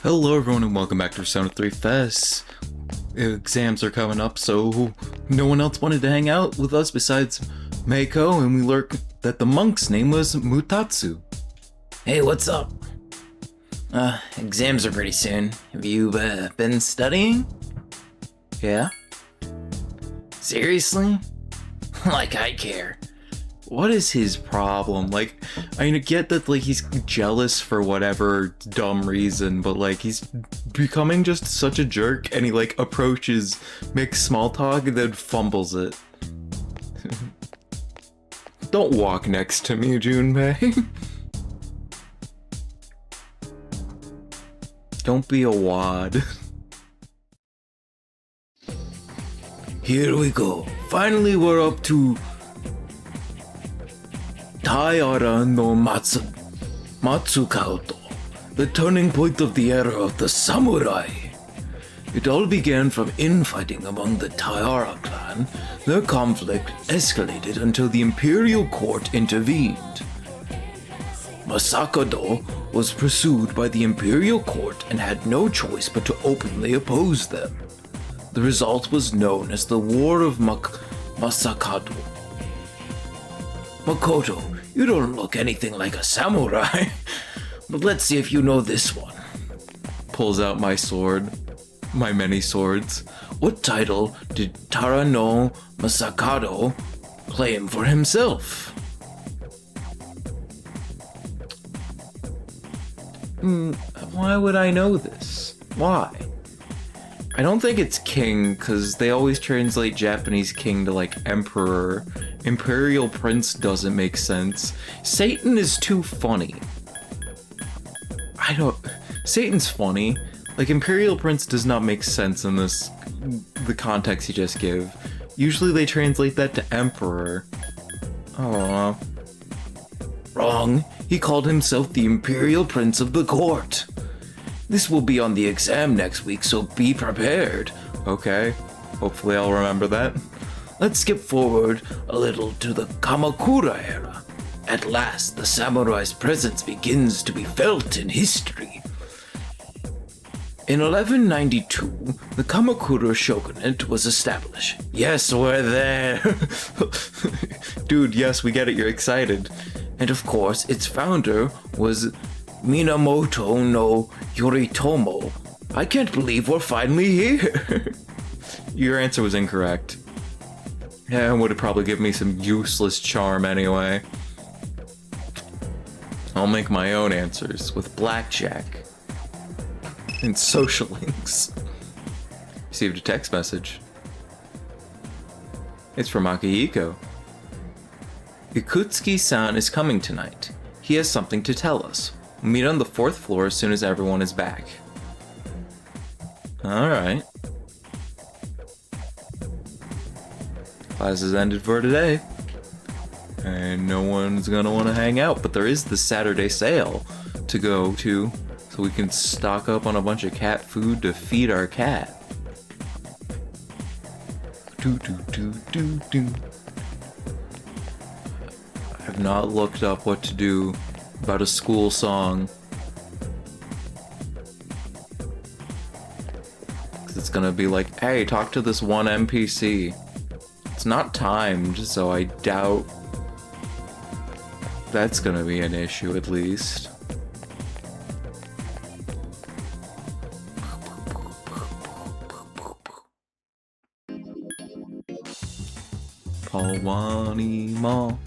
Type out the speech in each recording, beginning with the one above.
Hello everyone and welcome back to Persona 3 FES. Exams are coming up, so no one else wanted to hang out with us besides Meiko, and we learned that the monk's name was Mutatsu. Hey, what's up? Exams are pretty soon. Have you, been studying? Yeah? Seriously? Like I care. What is his problem? Like, I get that, like, he's jealous for whatever dumb reason, but, like, he's becoming just such a jerk, and he, like, approaches, makes small talk, and then fumbles it. Don't walk next to me, Junpei. Don't be a wad. Here we go. Finally, we're up to Taiyara no Matsukauto, the turning point of the era of the samurai. It all began from infighting among the Taiyara clan. Their conflict escalated until the imperial court intervened. Masakado was pursued by the imperial court and had no choice but to openly oppose them. The result was known as the War of Masakado. Makoto, you don't look anything like a samurai, but let's see if you know this one. Pulls out my sword. My many swords. What title did Tara no Masakado claim for himself? Why would I know this? Why? I don't think it's king, because they always translate Japanese king to, like, emperor. Imperial prince doesn't make sense. Satan is too funny. Satan's funny. Like, imperial prince does not make sense in the context you just give. Usually they translate that to emperor. Oh. Wrong. He called himself the imperial prince of the court. This will be on the exam next week, so be prepared. Okay. Hopefully I'll remember that. Let's skip forward a little to the Kamakura era. At last, the samurai's presence begins to be felt in history. In 1192, the Kamakura shogunate was established. Yes, we're there. Dude, yes, we get it, you're excited. And of course, its founder was Minamoto no Yoritomo. I can't believe we're finally here. Your answer was incorrect. Yeah, it would have probably given me some useless charm anyway. I'll make my own answers with blackjack and social links. Received a text message. It's from Akihiko. Ikutsuki-san is coming tonight. He has something to tell us. We'll meet on the 4th floor as soon as everyone is back. Alright. Classes ended for today. And no one's gonna want to hang out, but there is the Saturday sale to go to, so we can stock up on a bunch of cat food to feed our cat. I've not looked up what to do about a school song. It's gonna be like, hey, talk to this one NPC. It's not timed, so I doubt that's gonna be an issue, at least. Pawani Mall.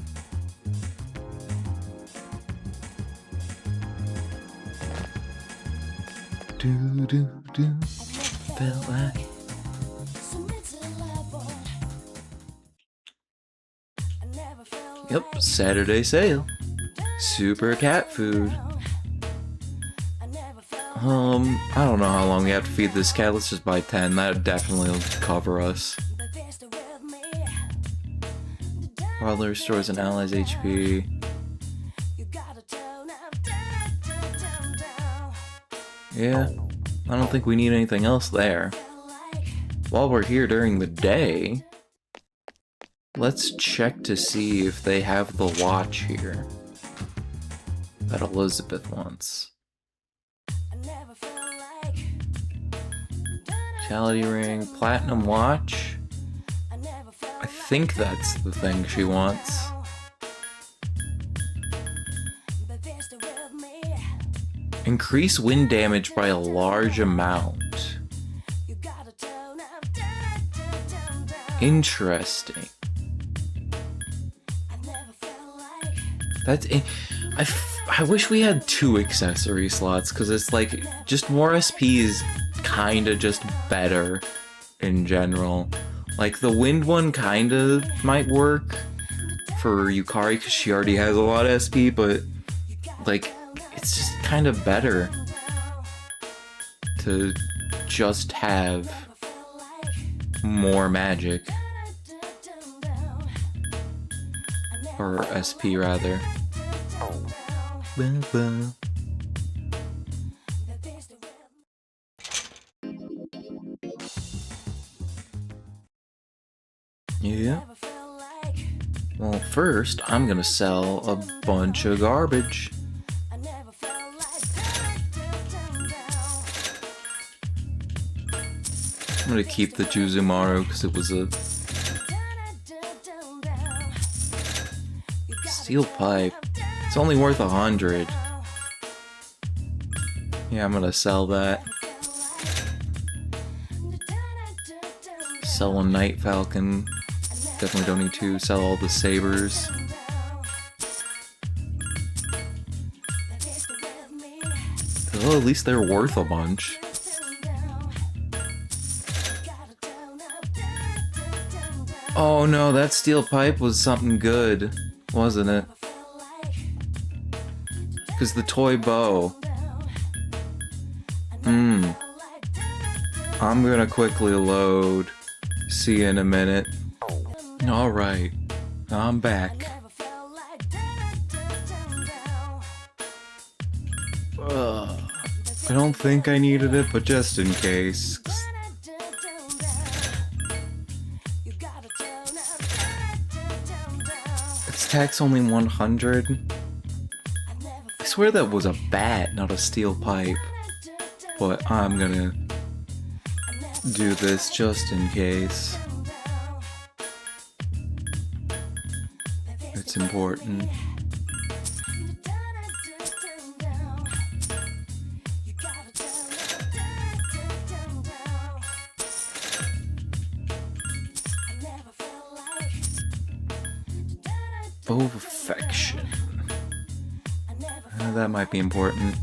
Do. Felt like. Yep, Saturday sale. Super cat food. I don't know how long we have to feed this cat. Let's just buy 10. That definitely will cover us. Wildlife stores and allies HP. Yeah, I don't think we need anything else there. While we're here during the day, let's check to see if they have the watch here that Elizabeth wants. Vitality ring, platinum watch. I think that's the thing she wants. Increase wind damage by a large amount. Interesting. That's it. I wish we had 2 accessory slots, because it's like just more SP is kind of just better in general. Like the wind one kind of might work for Yukari because she already has a lot of SP, but like it's just kind of better to just have more magic. Or SP rather. Yeah. Well, first, I'm gonna sell a bunch of garbage. I'm gonna keep the Juzumaru because it was a steel pipe. It's only worth 100. Yeah, I'm gonna sell that. Sell a Night Falcon. Definitely don't need to sell all the sabers. Oh, at least they're worth a bunch. Oh no, that steel pipe was something good, wasn't it? Because the toy bow. I'm gonna quickly load. See you in a minute. Alright, I'm back. I don't think I needed it, but just in case. Its attack's only 100. I swear that was a bat, not a steel pipe. But I'm gonna do this just in case. It's important. Affection. That might be important.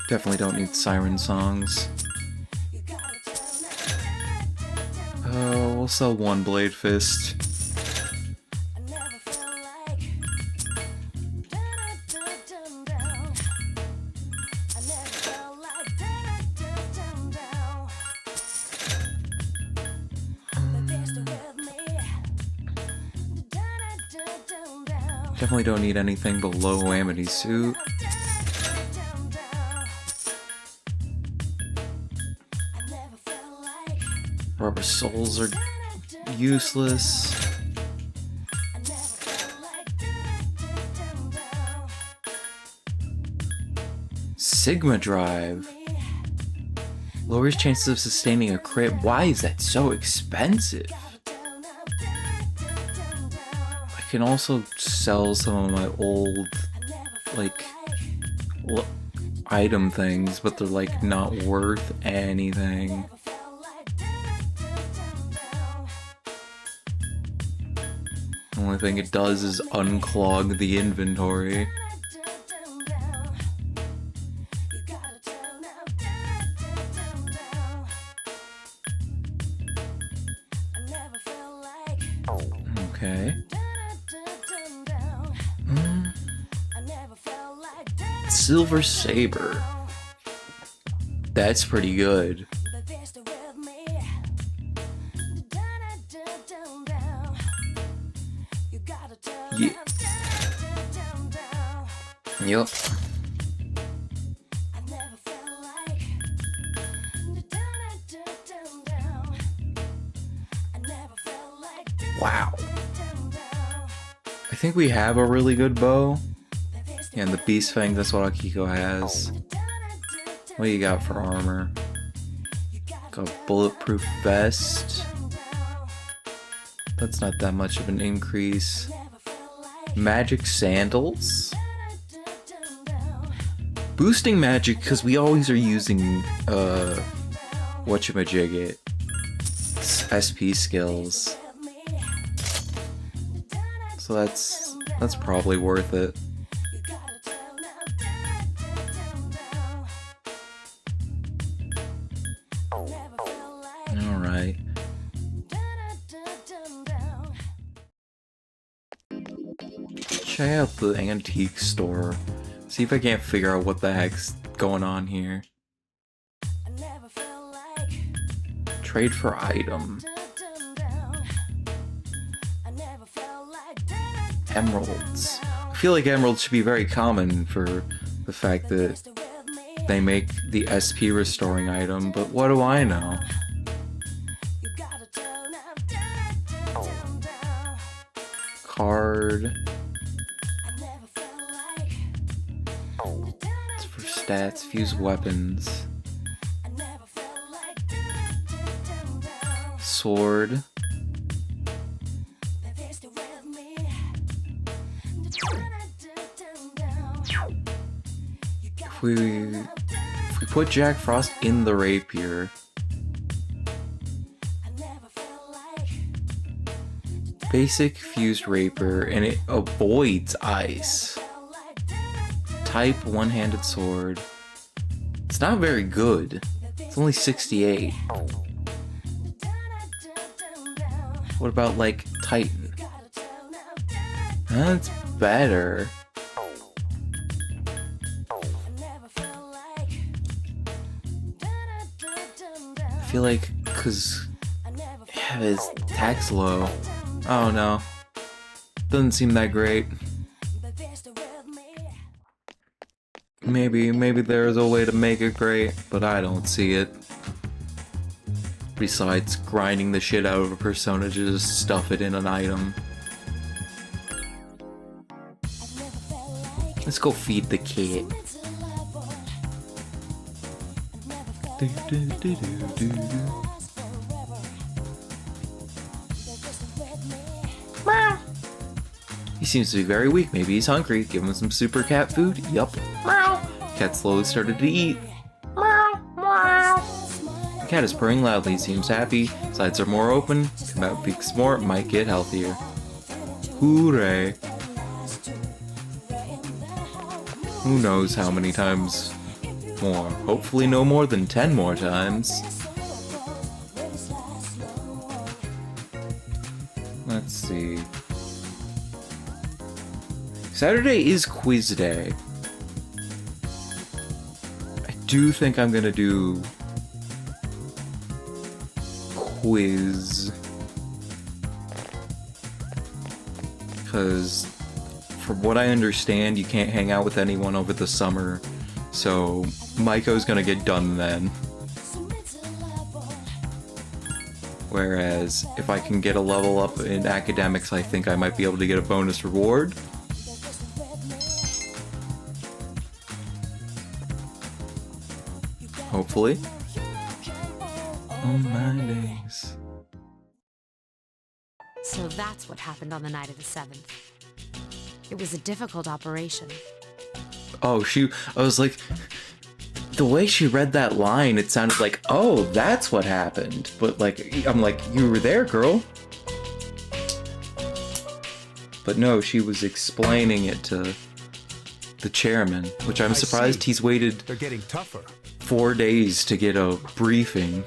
Definitely don't need siren songs. We'll sell 1 Blade Fist. Definitely don't need anything below Amity Suit. Rubber soles are useless. Sigma Drive. Lowers chances of sustaining a crit. Why is that so expensive? I can also sell some of my old, like, item things, but they're, like, not worth anything. The only thing it does is unclog the inventory. Okay. Silver Saber. That's pretty good. Yeah. Yup. Wow. I think we have a really good bow. Yeah, and the Beast Fang, that's what Akiko has. What do you got for armor? Got a bulletproof vest. That's not that much of an increase. Magic sandals. Boosting magic, because we always are using, whatchamajigget. SP skills. So that's probably worth it. Alright. Check out the antique store. See if I can't figure out what the heck's going on here. Trade for item. Emeralds. I feel like emeralds should be very common for the fact that they make the SP restoring item, but what do I know? Card. It's for stats, fuse weapons. Sword. If we put Jack Frost in the rapier, basic fused rapier, and it avoids ice. Type one-handed sword. It's not very good. It's only 68. What about like Titan? That's better. I feel like, cause his attack's low. Oh no. Doesn't seem that great. Maybe there's a way to make it great, but I don't see it. Besides grinding the shit out of a persona to just stuff it in an item. Let's go feed the kid. He seems to be very weak. Maybe he's hungry. Give him some super cat food. Yup. Cat slowly started to eat. The cat is purring loudly. He seems happy. Sides are more open. Come out, peeks more. Might get healthier. Hooray. Who knows how many times more. Hopefully no more than 10 more times. Let's see. Saturday is quiz day. I do think I'm gonna do quiz. Because from what I understand, you can't hang out with anyone over the summer. So Maiko's gonna get done then. Whereas if I can get a level up in academics, I think I might be able to get a bonus reward. Hopefully. On my days. So that's what happened on the night of the 7th. It was a difficult operation. Oh, I was like, the way she read that line, it sounded like, oh, that's what happened. But like, I'm like, you were there, girl. But no, she was explaining it to the chairman, which I'm surprised he's waited. They're getting tougher. 4 days to get a briefing.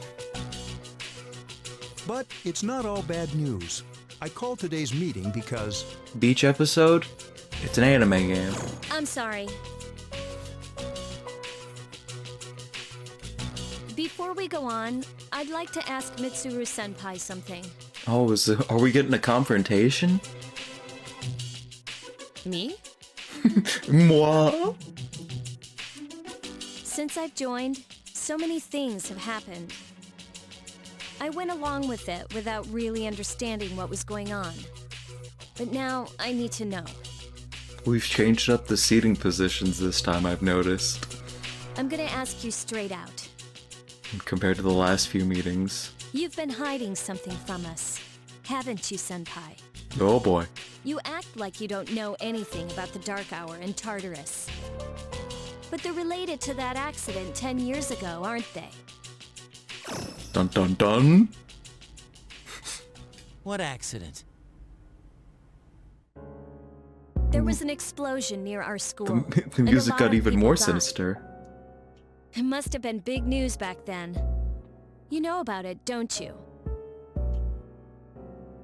But it's not all bad news. I called today's meeting because... Beach episode? It's an anime game. I'm sorry. Before we go on, I'd like to ask Mitsuru-senpai something. Oh, are we getting a confrontation? Me? Moi? Since I've joined, so many things have happened. I went along with it without really understanding what was going on. But now I need to know. We've changed up the seating positions this time, I've noticed, I'm gonna ask you straight out. compared to the last few meetings. You've been hiding something from us, haven't you, Senpai? Oh boy. You act like you don't know anything about the Dark Hour in Tartarus. But they're related to that accident 10 years ago, aren't they? Dun dun dun. What accident? There was an explosion near our school. The and a music lot got of even people more died. sinister. It must have been big news back then. You know about it, don't you?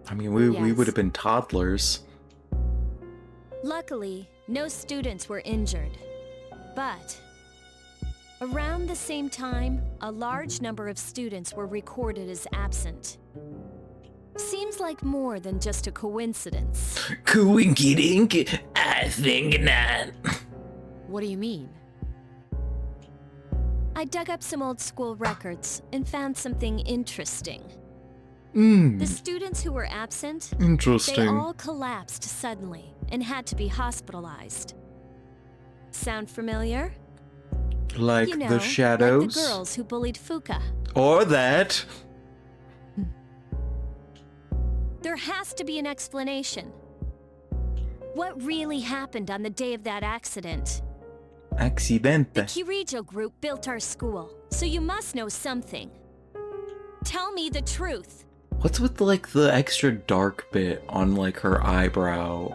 I mean, we Yes. would have been toddlers. Luckily, no students were injured. But around the same time, a large number of students were recorded as absent. Seems like more than just a coincidence. Coinky dink, I think not. What do you mean? I dug up some old school records and found something interesting. Hmm. The students who were absent, they Interesting. all collapsed suddenly and had to be hospitalized. Sound familiar? Like You know, the shadows? like the girls who bullied Fuka. Or that. There has to be an explanation. What really happened on the day of that accident? The Accidente. Kirijo group built our school, so you must know something. Tell me the truth. What's with like the extra dark bit on like her eyebrow?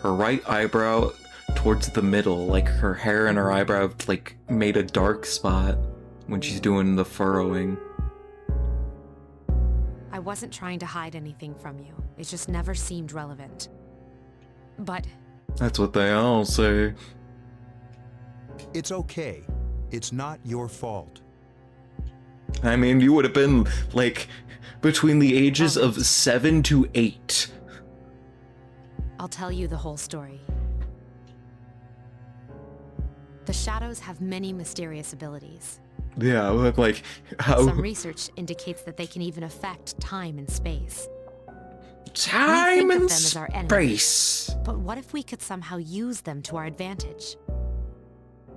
Her right eyebrow towards the middle, like her hair and her eyebrow like made a dark spot when she's doing the furrowing. I wasn't trying to hide anything from you. It just never seemed relevant. But That's what they all say. It's okay. It's not your fault. I mean, you would have been like between the ages of 7 to 8. I'll tell you the whole story. The shadows have many mysterious abilities. Yeah, like how Some research indicates that they can even affect time and space. time We think and of them as our enemy. space. But what if we could somehow use them to our advantage?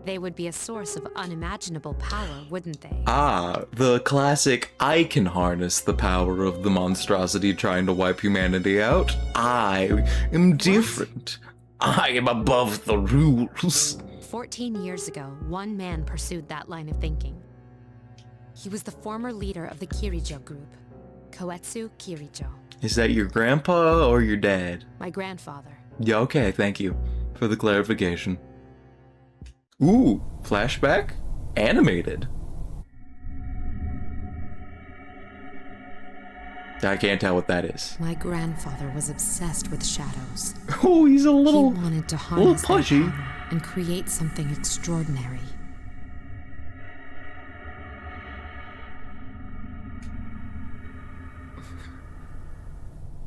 They would be a source of unimaginable power, wouldn't they? Ah, the classic I can harness the power of the monstrosity trying to wipe humanity out. I am different. I am above the rules. 14 years ago, one man pursued that line of thinking. He was the former leader of the Kirijo group, Koetsu Kirijo. Is that your grandpa or your dad? My grandfather. Yeah, okay, thank you for the clarification. Ooh, flashback? Animated. I can't tell what that is. My grandfather was obsessed with shadows. Oh, he's a little... He wanted to harness their pudgy. power and create something extraordinary.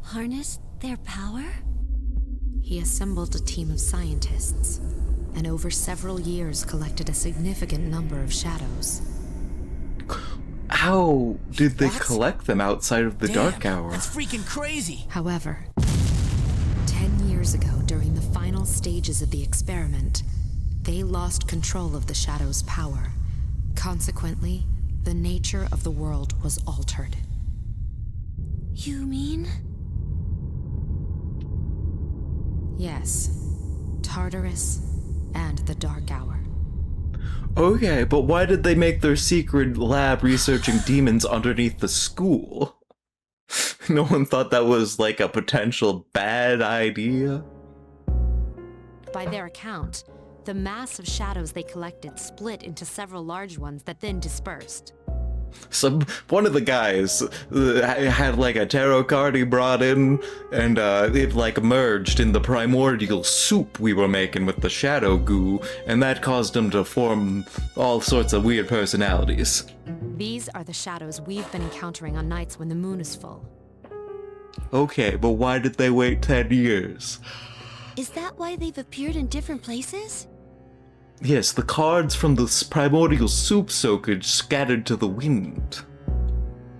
Harness their power? He assembled a team of scientists, and over several years collected a significant number of shadows. How did they What? collect them outside of the Damn, dark hour? That's freaking crazy. However, 10 years ago, during the final stages of the experiment, they lost control of the shadow's power. Consequently, the nature of the world was altered. You mean? Yes, Tartarus and the Dark Hour. Okay, but why did they make their secret lab researching demons underneath the school? No one thought that was like a potential bad idea? By their account, the mass of shadows they collected split into several large ones that then dispersed. One of the guys had like a tarot card he brought in, and it like merged in the primordial soup we were making with the shadow goo, and that caused him to form all sorts of weird personalities. These are the shadows we've been encountering on nights when the moon is full. Okay, but why did they wait 10 years? Is that why they've appeared in different places? Yes, the cards from the primordial soup soakage scattered to the wind.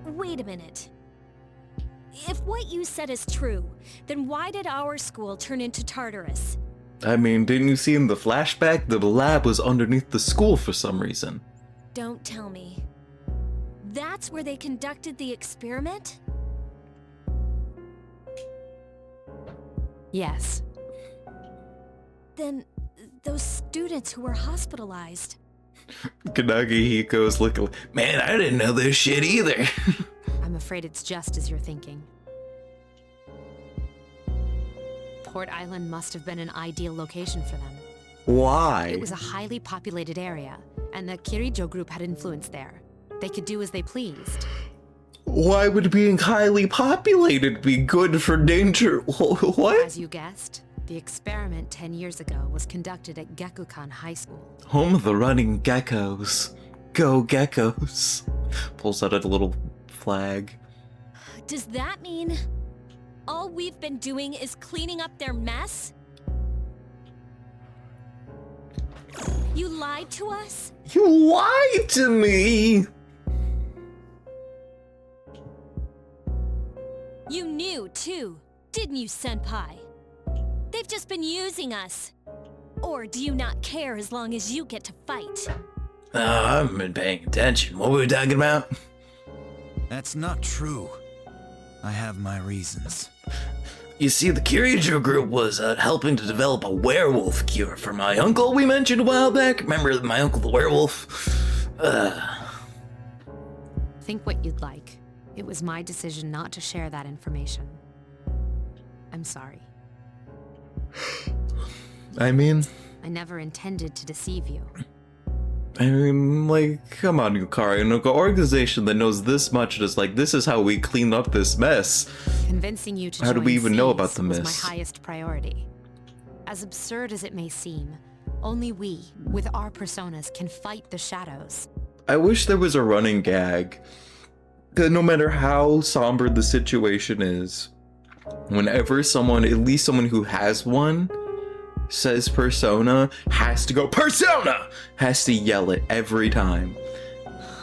Wait a minute. If what you said is true, then why did our school turn into Tartarus? I mean, didn't you see in the flashback? The lab was underneath the school for some reason. Don't tell me. That's where they conducted the experiment? Yes. Then those students who were hospitalized. Kanagi Hiko's looking, man, I didn't know this shit either. I'm afraid it's just as you're thinking. Port Island must have been an ideal location for them. Why? It was a highly populated area, and the Kirijo group had influence there. They could do as they pleased. Why would being highly populated be good for danger? What? As you guessed, the experiment 10 years ago was conducted at Gekukan High School. Home of the running geckos. Go geckos. Pulls out a little flag. Does that mean all we've been doing is cleaning up their mess? You lied to us? You lied to me! You knew, too, didn't you, Senpai? They've just been using us. Or do you not care as long as you get to fight? Oh, I haven't been paying attention. What were we talking about? That's not true. I have my reasons. You see, the Kirijo group was helping to develop a werewolf cure for my uncle we mentioned a while back. Remember my uncle the werewolf? Think what you'd like. It was my decision not to share that information. I'm sorry. I mean, intended to deceive you. like, come on, Yukari. An organization that knows this much is like, this is how we clean up this mess. Convincing you to How do we join even know FES about the was mess? my highest priority. As absurd as it may seem, only we, with our personas, can fight the shadows. I wish there was a running gag that no matter how somber the situation is, whenever someone, at least someone who has one, says persona, has to go persona! Has to yell it every time.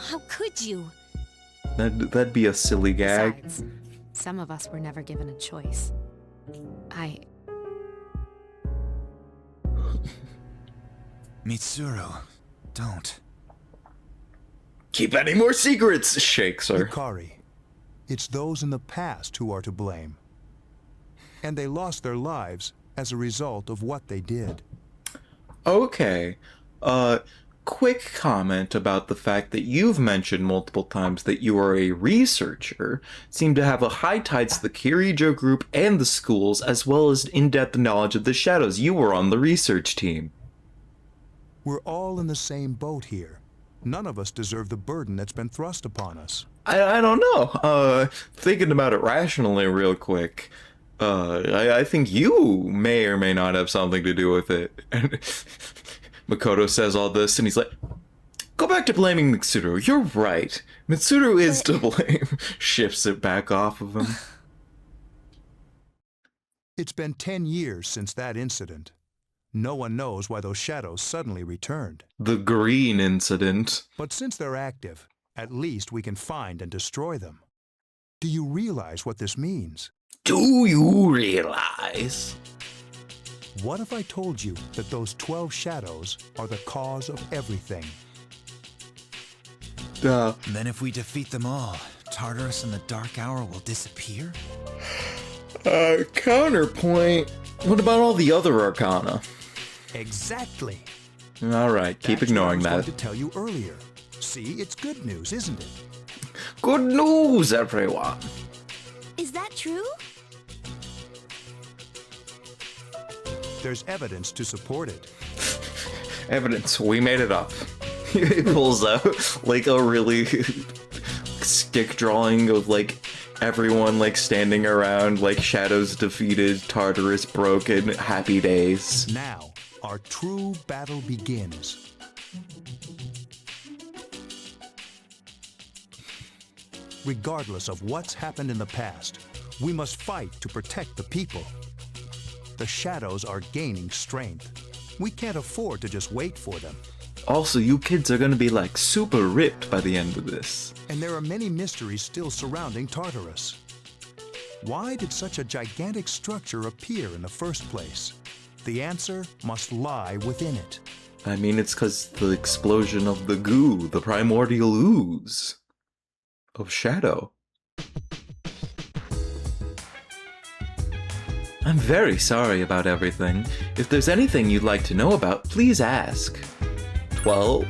How could you? That'd be a silly gag. Besides, some of us were never given a choice. Mitsuru, don't. Keep any more secrets, shakes her. Yukari, it's those in the past who are to blame. And they lost their lives as a result of what they did. Okay. Quick comment about the fact that you've mentioned multiple times that you are a researcher, seem to have a high ties to the Kirijo group and the schools, as well as in-depth knowledge of the shadows. You were on the research team. We're all in the same boat here. None of us deserve the burden that's been thrust upon us. I don't know. Thinking about it rationally real quick, I think you may or may not have something to do with it. And Makoto says all this, and he's like, go back to blaming Mitsuru. You're right. Mitsuru is to blame. Shifts it back off of him. It's been 10 years since that incident. No one knows why those shadows suddenly returned. The green incident. But since they're active, at least we can find and destroy them. Do you realize what this means? Do you realize? What if I told you that those 12 shadows are the cause of everything? Then if we defeat them all, Tartarus and the Dark Hour will disappear? Counterpoint. What about all the other arcana? Exactly. Alright, keep ignoring That's what I was that. going to tell you earlier. See, it's good news, isn't it? Good news, everyone. Is that true? There's evidence to support it. Evidence, we made it up. He pulls out like a really stick drawing of like everyone like standing around, like shadows defeated, Tartarus broken, happy days. Now, our true battle begins. Regardless of what's happened in the past, we must fight to protect the people. The shadows are gaining strength. We can't afford to just wait for them. Also, you kids are gonna be like super ripped by the end of this. And there are many mysteries still surrounding Tartarus. Why did such a gigantic structure appear in the first place? The answer must lie within it. I mean, it's because the explosion of the goo, the primordial ooze of shadow. I'm very sorry about everything. If there's anything you'd like to know about, please ask. 12?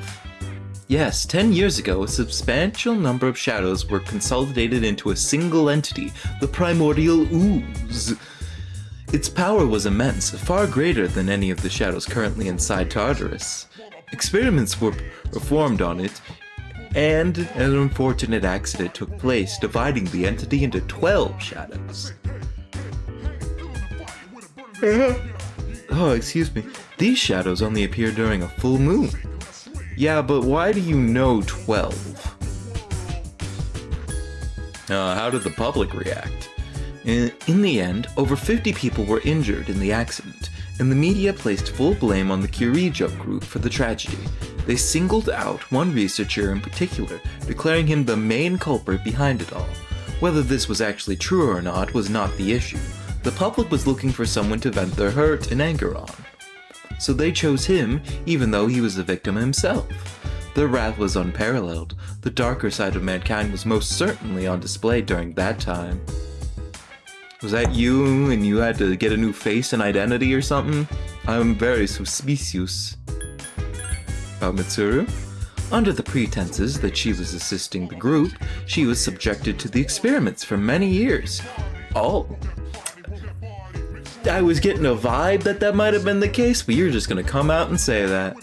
Yes, 10 years ago, a substantial number of shadows were consolidated into a single entity, the primordial ooze. Its power was immense, far greater than any of the shadows currently inside Tartarus. Experiments were performed on it, and an unfortunate accident took place, dividing the entity into 12 shadows. Oh, excuse me. These shadows only appear during a full moon. Yeah, but why do you know 12? How did the public react? In the end, over 50 people were injured in the accident, and the media placed full blame on the Kirijo group for the tragedy. They singled out one researcher in particular, declaring him the main culprit behind it all. Whether this was actually true or not was not the issue. The public was looking for someone to vent their hurt and anger on. So they chose him, even though he was a victim himself. Their wrath was unparalleled. The darker side of mankind was most certainly on display during that time. Was that you and you had to get a new face and identity or something? I'm very suspicious. About Mitsuru? Under the pretenses that she was assisting the group, she was subjected to the experiments for many years. Oh. I was getting a vibe that might have been the case, but you're just gonna come out and say that.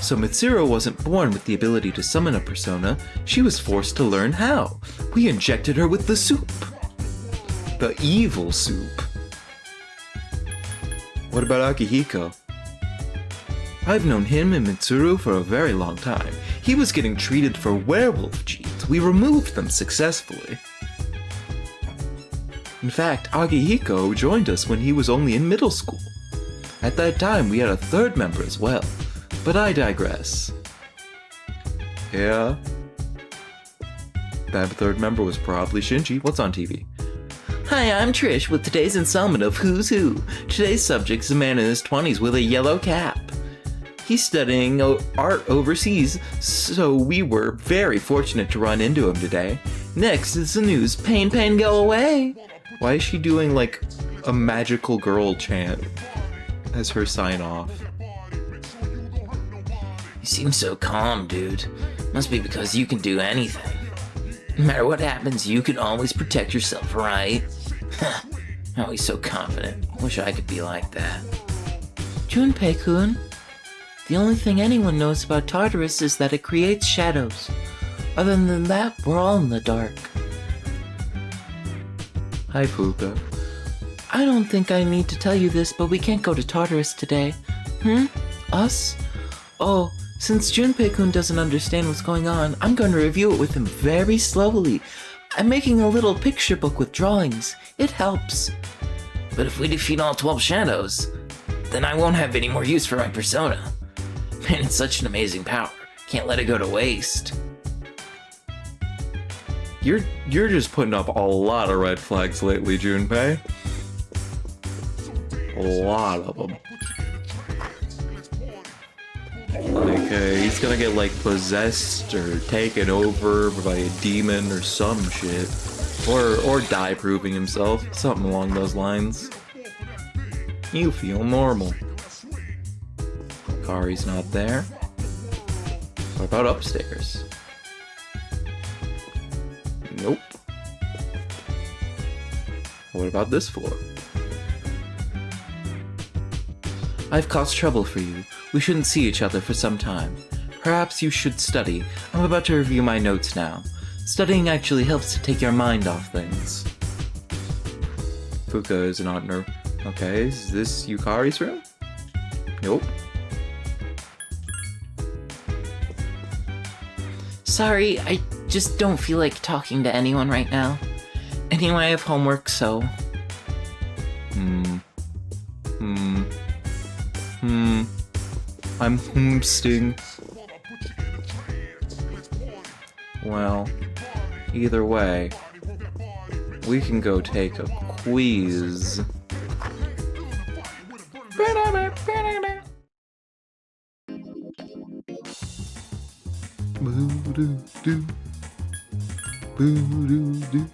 So Mitsuru wasn't born with the ability to summon a persona, she was forced to learn how. We injected her with the soup. The evil soup. What about Akihiko? I've known him and Mitsuru for a very long time. He was getting treated for werewolf genes. We removed them successfully. In fact, Akihiko joined us when he was only in middle school. At that time, we had a third member as well. But I digress. Yeah? That third member was probably Shinji. What's on TV? Hi, I'm Trish with today's installment of Who's Who. Today's subject is a man in his 20s with a yellow cap. He's studying art overseas, so we were very fortunate to run into him today. Next is the news. Pain, pain, go away. Why is she doing like a magical girl chant as her sign off? You seem so calm, dude. Must be because you can do anything. No matter what happens, you can always protect yourself, right? Always so confident. Wish I could be like that. Junpei-kun, the only thing anyone knows about Tartarus is that it creates shadows. Other than that, we're all in the dark. Hi, Fuka. I don't think I need to tell you this, but we can't go to Tartarus today. Us? Oh, since Junpei-kun doesn't understand what's going on, I'm going to review it with him very slowly. I'm making a little picture book with drawings. It helps. But if we defeat all 12 shadows, then I won't have any more use for my persona. Man, it's such an amazing power. Can't let it go to waste. You're just putting up a lot of red flags lately, Junpei. A lot of them. Like, he's gonna get, like, possessed or taken over by a demon or some shit. Or die proving himself. Something along those lines. You feel normal. Kari's not there. What about upstairs? Nope. What about this floor? I've caused trouble for you. We shouldn't see each other for some time. Perhaps you should study. I'm about to review my notes now. Studying actually helps to take your mind off things. Fuka is not in her. Okay, is this Yukari's room? Nope. Sorry, I just don't feel like talking to anyone right now. Anyway, I have homework, so... I'm homesting. Well, either way, we can go take a quiz. Boo-doo-doo.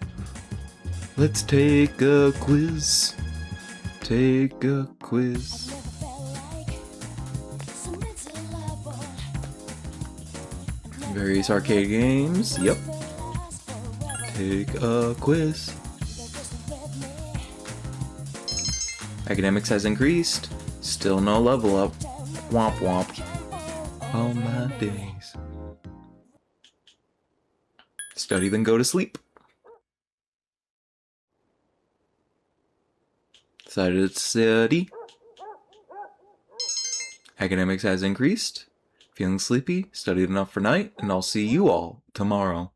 Let's take a quiz. Take a quiz. Various arcade games. Yep. Take a quiz. Academics has increased. Still no level up. Womp womp. Oh my days. Study then go to sleep. Decided to study. Academics has increased. Feeling sleepy, studied enough for night, and I'll see you all tomorrow.